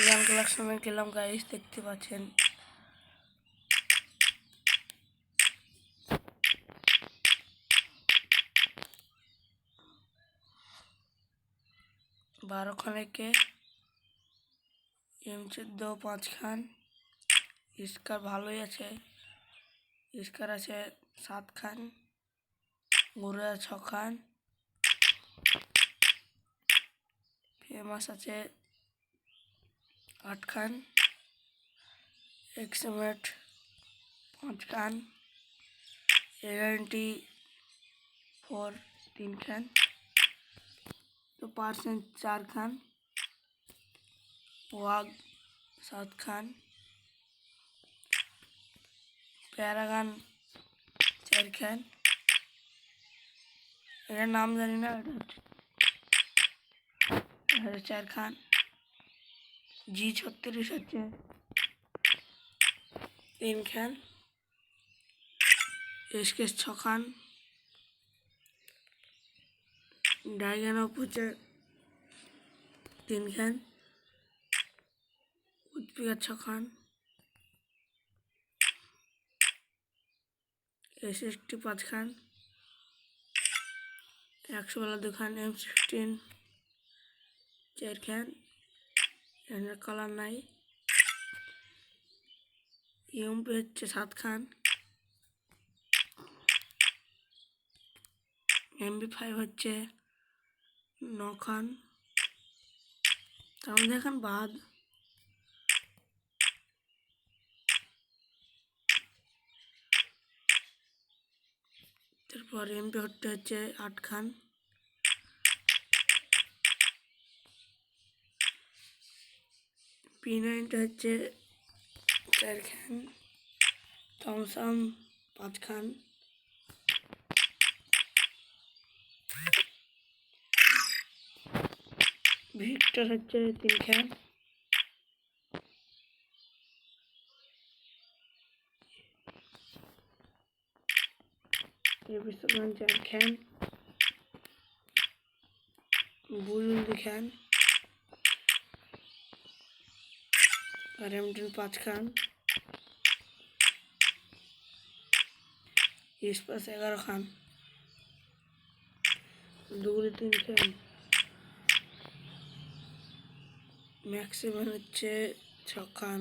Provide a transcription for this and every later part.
গান কালেকশনে গেলাম গাইস, দেখতে পাচ্ছেন। बारो खाने के M14 5 खान इसका भालोई आछे, इसकार आछे 7 खान, गुरा 6 खान, फेमास आछे 8 खान, एक्समेट 5 खान, ANT4 3 खान, तो % 4 खान, वाग 7 खान, पैरागन 4 खान, এর নাম জানি না, এটা 4 খান, G36 হচ্ছে 3 খান, SKS 6 খান, ডাইগানপ হচ্ছে 3 খান, উৎপিকা 6 খান, SST 5 খান, 112 খান, M16 4 খান, এর কালার নাই, UMP হচ্ছে 7 খান, MB5 হচ্ছে 9 খান, তার মধ্যে এখন বাদ। তারপর MP40 হচ্ছে 8 খান, P90 হচ্ছে 4 খান, থমসন 5 খান, ভিক্টর হচ্ছে 3 খান, এপিসোড 4 খান, বুলুন 2 খান, আর M10 5 খান, স্পাস 11 খান, দুগুলি 3 খান, ম্যাক্সিমাম হচ্ছে 6 খান,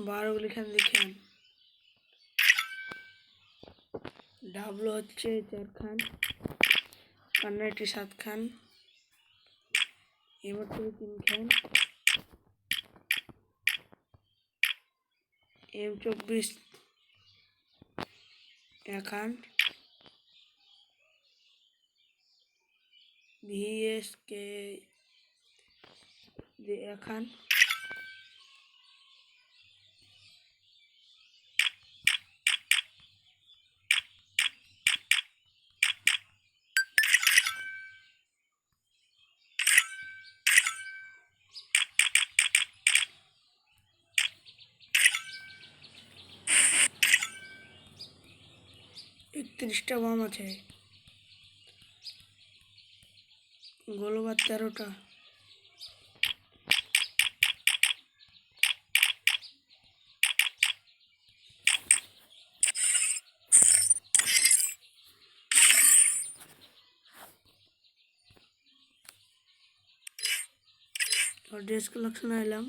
বারোগুলি খান লিখেন, ডাবলো হচ্ছে 4 খান, কান্নাটি 7 খান, M40 3 খান, M24 1 খান, VSK 1 খান, একত্রিশটা বাম আছে, গোলবার 13টা, और ড্রেস কালেকশন এলাম।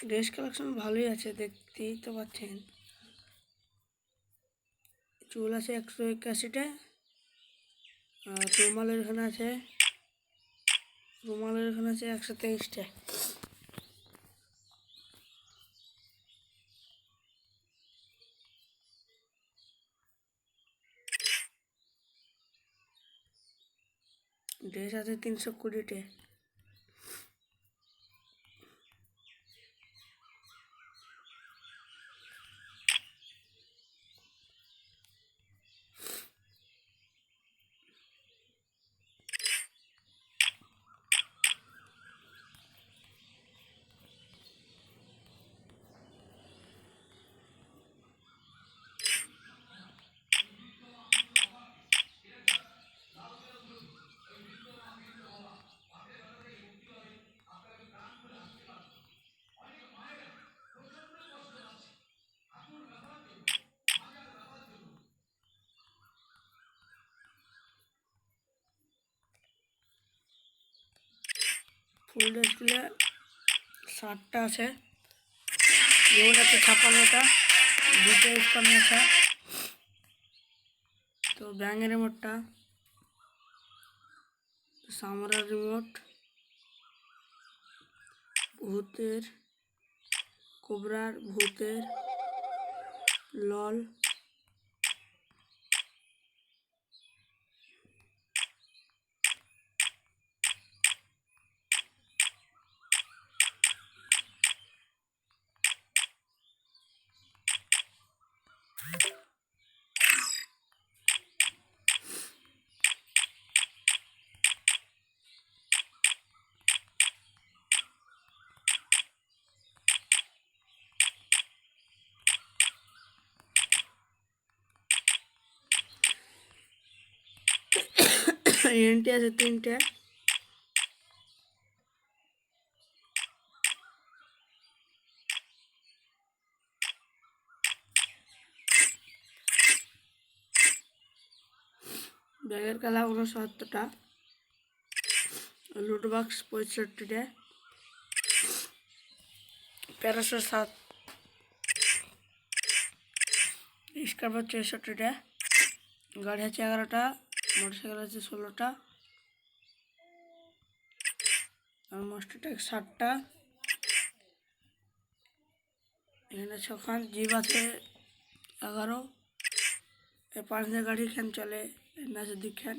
ড্রেস কালেকশন ভালোই আছে, দেখতেই তো পাচ্ছেন। চুল আছে 181টা, আর রুমালের এখানে আছে 123টা। ড্রেস আছে 320টা। ফুল ডিসপ্লে 60টা আছে, রিমোট আছে 56টা, দুটো স্কন আছে। তো ব্যাঙের রিমোটটা, সামরার রিমোট, ভূতের, কোবরার, ভূতের, লল, এনটি আছে 3টে, ব্যাগের কালা 69টা, লুট বাক্স 65টে, প্যারাসুট 7, স্কার্পার 64টে, গাড়ি আছে 11টা, মোটরসাইকেল আছে 16টা, আর মস্টোটেক 60টা, এখানে 6খান, জিপ আছে 11, এই 5 গাড়ি খান চলে, এখানে আছে 2খান,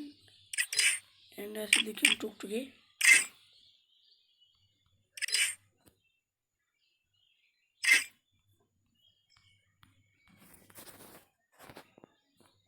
এখানে আছে 2খান টুকটুকি।